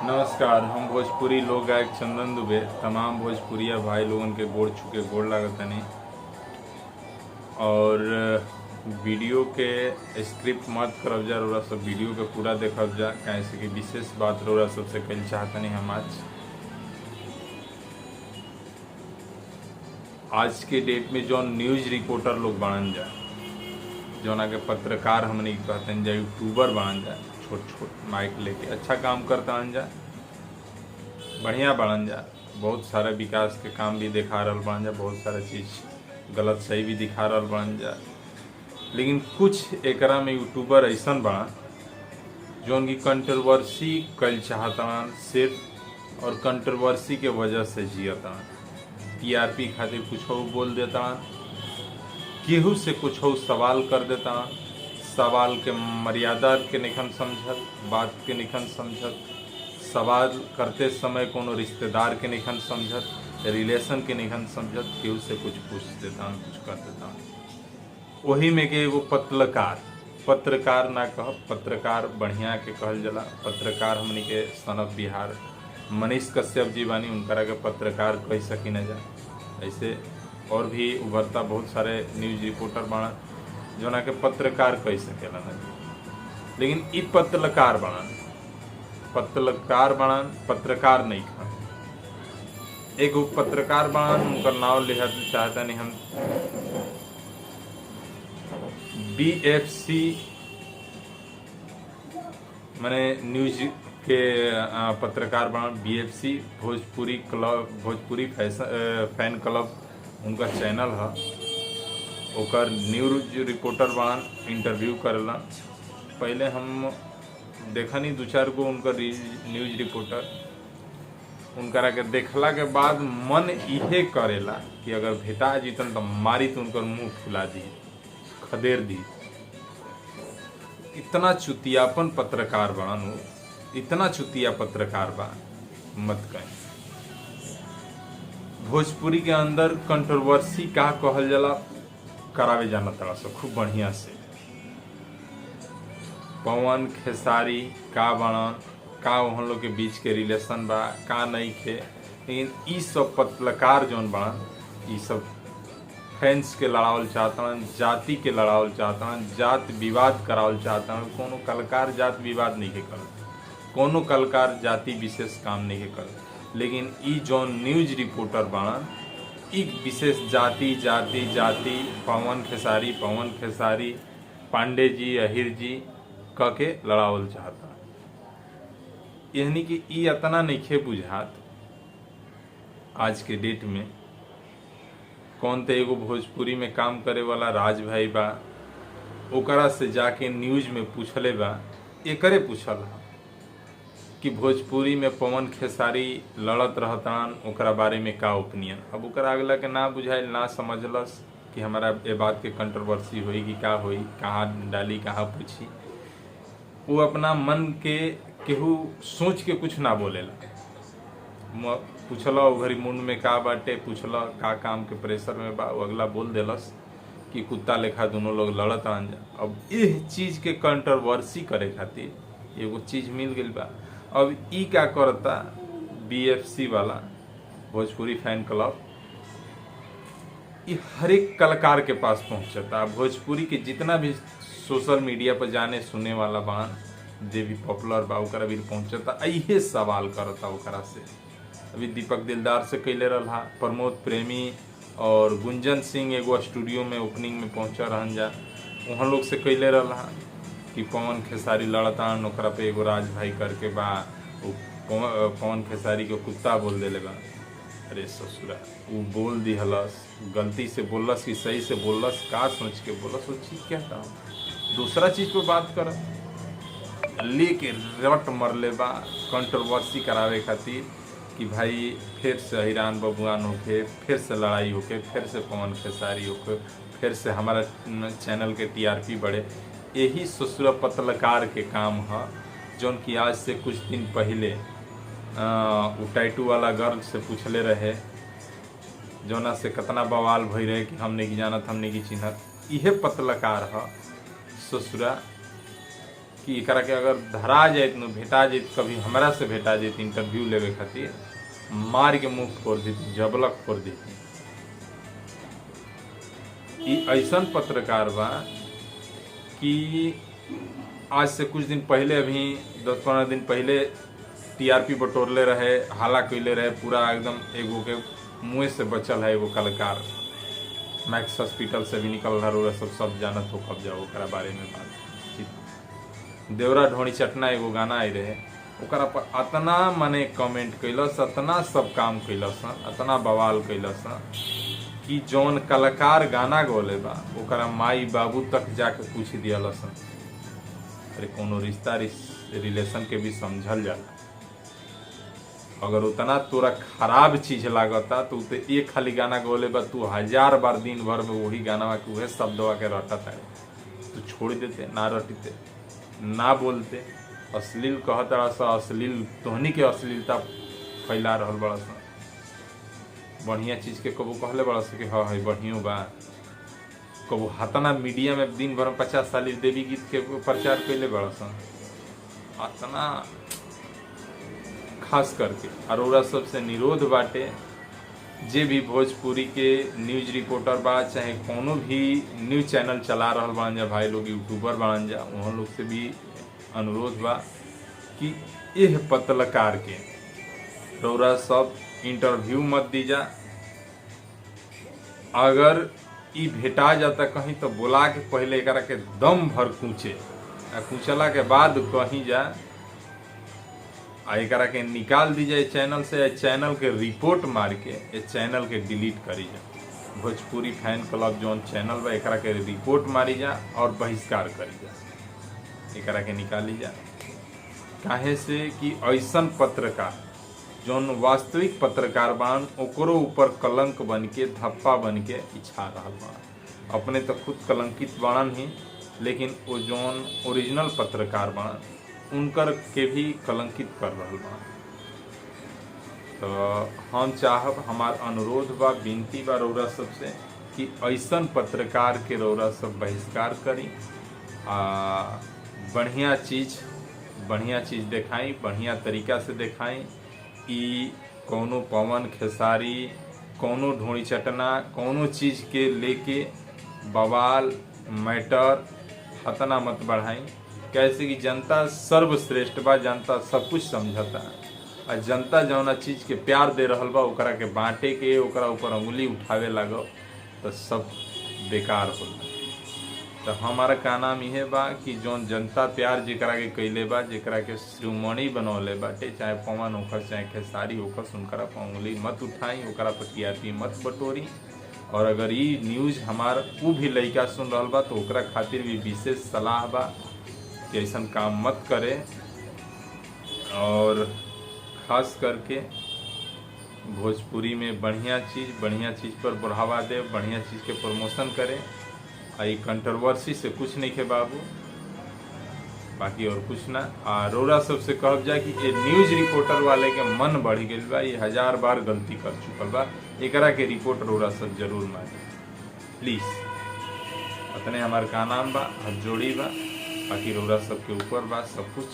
नमस्कार। हम भोजपुरी लोक गायक चंदन दुबे तमाम भोजपुरिया भाई लोगन के गोड़ छुके गोड़ लागतनी और वीडियो के स्क्रिप्ट मत करब जा। रउरा सब वीडियो के पूरा देखब जा, काहे से कि विशेष बात रउरा सबसे कल चाहतनी। हम आज के डेट में जौन न्यूज रिपोर्टर लोग बनन जा, जौना के पत्रकार हमने कहते जा, यूट्यूबर बनन जा, छोट छोट माइक लेके अच्छा काम करता जा, बढ़िया बनन जा, बहुत सारा विकास के काम भी दिखा रहा बन जा, बहुत सारा चीज़ गलत सही भी दिखा रहा बन जा। लेकिन कुछ एकरा में यूट्यूबर ऐसा बना जौन की कंट्रोवर्सी कल चाहता सिर्फ, और कंट्रोवर्सी के वजह से जियता। टीआरपी खातिर कुछ बोल देता, केहू से कुछ सवाल कर देता, सवाल के मर्यादा के निखन समझत, बात के निखन समझत, सवाल करते समय कोनो रिश्तेदार के निखन समझत, रिलेशन के निखन समझत, केहू से कुछ पूछ देता, कुछ कर देता। वही में के एगो पत्रकार ना कह, पत्रकार बढ़िया के कहल जला। पत्रकार हमनी के सन ऑफ बिहार मनीष कश्यप जी बानी, उनकरा के पत्रकार कह सकी न जा। ऐसे और भी उभरता बहुत सारे न्यूज रिपोर्टर बना जोना के पत्रकार कह सकेला न। लेकिन इ पत्रकार बनन, पत्रकार नहीं खा। एगो पत्रकार बनन, उनका नाम लिखा चाहता नहीं हम, BFC माने न्यूज के पत्रकार बनन। BFC Bhojpuri club, Bhojpuri fan club उनका चैनल है। ओकर न्यूज रिपोर्टर बनन, इंटरव्यू करला। पहले हम देखनी दो चार गो उनका न्यूज रिपोर्टर, उनकरा के देखला के बाद मन इहे करेला कि अगर भेटा जीतन तो मारी तो उनकर मुंह फुला दी, खदेर दी। इतना चुतियापन पत्रकार बनन, इतना चुतिया पत्रकार बा मत कहीं। भोजपुरी के अंदर कंट्रोवर्सी का कहल जाला करावे जाना तड़ा सब खूब बढ़िया से। पवन खेसारी का बनन, का वहाँ लोग के बीच के रिलेशन बा, का नहीं खे। लेकिन ई सब पत्रकार जौन बनन, ई सब फैंस के लड़ावल चाहतन, जाति के लड़ावल चाहतन, जात विवाद करावल चाहतन। कोनो कलाकार जात विवाद नहीं के करत, कोनो कलाकार जाति विशेष काम नहीं के करत। लेकिन ई जौन न्यूज रिपोर्टर बनन, ई विशेष जाति जाति जाति पवन खेसारी, पांडे जी, अहिर जी क के लड़ावल चाहता। यानी कि ई इतना नइखे बुझात आज के डेट में। कौन तो एगो भोजपुरी में काम करे वाला राज भाई बा, ओकरा से जाके न्यूज में पूछले बा, एकरे पूछल कि भोजपुरी में पवन खेसारी लड़त रहतान, ओकरा बारे में का ओपिनियन। अब ओकरा अगला के ना बुझाइल, ना समझलस कि हमारा ये बात के कंट्रोवर्सी होई कि का होई, कहाँ डाली, कहाँ पूछी। वो अपना मन के केहू सोच के कुछ ना बोलेला। पूछला घरी मुंड में का बाटे, पूछला का काम के प्रेशर में बा, वो अगला बोल देलस कि कुत्ता लेखा दोनों लोग लड़त आन जा। अब इस चीज के कंट्रोवर्सी करे खातिर एगो चीज मिल गई बा। अब ई क्या करता, BFC वाला भोजपुरी फैन क्लब, ये हर एक कलाकार के पास पहुंचता। भोजपुरी के जितना भी सोशल मीडिया पर जाने सुने वाला बान, जे भी पॉपुलर बा, ओकरा भी पहुंचता, इहे सवाल करता ओकरा से। अभी दीपक दिलदार से कैले रहा, प्रमोद प्रेमी और गुंजन सिंह एगो स्टूडियो में ओपनिंग में पहुंचा रहन जा, वहाँ लोग से कैले रहा कि पवन खेसारी लड़तान, ओकरा पे एगो राज भाई करके बा, पवन खेसारी के कुत्ता बोल देले बा। अरे ससुरा, वो बोल दिहलस, गलती से बोलस कि सही से बोलस, का सोच के बोलस, वो चीज क्या था। दूसरा चीज पे बात कर लेके रट मरले बा कंट्रोवर्सी करावे खातिर कि भाई फिर से हिरान बबुआन होके, फिर से लड़ाई होके, फिर से पवन खेसारी होके, फिर से हमारा चैनल के TRP बढ़े। यही ससुरा पत्रकार के काम है, जौन कि आज से कुछ दिन पहले वो टैटू वाला गर्ल से पूछले रहे, जौना से कितना बवाल भई रहे कि हमने की जानत, हमने की चिन्हत। यह पत्रकार है ससुरा कि एकरा के अगर धरा जाए न भेटा जाए कभी हमरा से भेटा जाए इंटरव्यू लेवे खातिर मार के मुक्त कर देती, जबलक कर देती। ऐसन पत्रकार बा कि आज से कुछ दिन पहले, अभी 10-15 दिन पहले टीआरपी बटोरले रहे, हाला कैले रहे, पूरा एकदम एगो के मुँह से बचल है एगो कलाकार, मैक्स हॉस्पिटल से भी निकल रहा हो, सब जानत हो कब जाओ ओकरा बारे में बात। देवरा ढोणी चटना एगो गाना आई रहे, ओकरा पर अतना मने कमेंट कैलस, अतना सब काम कैलस, अतना बवाल कैलस कि जौन कलाकार गाना गौले बा ओकरा माई बाबू तक जाके पूछ दियालस। अरे कोनो रिश्ता रिलेशन के भी समझल जाला, अगर उतना तोरा खराब चीज लागता तो एक खाली गाना गौले बा, तू 1000 बार दिन भर में वही गाना के वही शब्दवा के रटता है, तू छोड़ देते, ना रटते, ना बोलते, अश्लील कहता सा, अश्लील तोहनी के अश्लीलता फैला रहल बड़ा सा। बढ़िया चीज के कबू कहले बड़ा सा कि हाँ है बढ़िया बा, कबू हतना मीडिया में दिन भर में 50 साली देवी गीत के प्रचार कैले बड़ा सा। अतना खास करके अरोरा सबसे निरोध बाटे, जे भी भोजपुरी के न्यूज रिपोर्टर बा, चाहे कोनो भी न्यूज चैनल चला रहल बान जा भाई लोग, यूट्यूबर बान जा, वहाँ लोग से भी अनुरोध बा कि यह पत्रकार के रौरा सब इंटरव्यू मत दीजा। अगर ई भेटा जाता कहीं तो बोला के पहले एकरा के दम भर कूचे, कूचला के बाद कहीं जा एकरा के निकाल दी जाए चैनल से, चैनल के रिपोर्ट मार के ये चैनल के डिलीट करी जा। भोजपुरी फैन क्लब जौन चैनल बा एकरा के रिपोर्ट मारी जा और बहिष्कार करी जा, एकरा के निकाली जा। काहे से कि ऐसन पत्रकार जौन वास्तविक पत्रकार बान ओकरो ऊपर कलंक बन के, धप्पा बन के इच्छा रहल बा। अपने तो खुद कलंकित बाणन ही, लेकिन वो जौन ओरिजिनल पत्रकार बान उनकर के भी कलंकित कर रहल बा। तो हम चाहब, हमार अनुरोध बा, विनती बा रौरा सबसे कि ऐसन पत्रकार के रौरा सब बहिष्कार करी, बढ़िया चीज़ देखाई, बढ़िया तरीका से देखाई। ई कोनो पवन खेसारी, कोनो ढोणी चटना, कोनो चीज़ के लेके बवाल मैटर हतना मत बढ़ाई। कैसे कि जनता सर्वश्रेष्ठ बा, जनता सब कुछ समझता, और जनता जौना चीज़ के प्यार दे रहल बा ओकरा के बांटे के, ओकरा ऊपर उंगली उठावे लागो तो सब बेकार होला। तो हमारा का नाम यह बा कि जौन जनता प्यार जेकरा के कैले बा, जेकरा के शिरोमणि बनौले बाटे, चाहे पवन होकर चाहे खेसारी होकर, उनकरा पर उंगली मत उठाई, ओकरा पर टीआरपी मत बटोरी। और अगर ये न्यूज़ हमार उ भी लड़का सुन रहा बा तो ओकरा खातिर भी विशेष सलाह बा कि ऐसा काम मत करे। और खास करके भोजपुरी में बढ़िया चीज़ पर बढ़ावा दे, बढ़िया चीज़ के प्रमोशन करे। आई कंट्रोवर्सी से कुछ नहीं के बाबू, बाकी और कुछ ना। रौरा सबसे कहब जाए कि ये न्यूज रिपोर्टर वाले के मन बढ़ गई बा, ये 1000 बार गलती कर चुकल बा, एकरा के रिपोर्ट रौरा सब जरूर मारे प्लीज़। अपने हमार का नाम बा, हाथ जोड़ी बा, बाकी रौरा सबके ऊपर बा सब कुछ।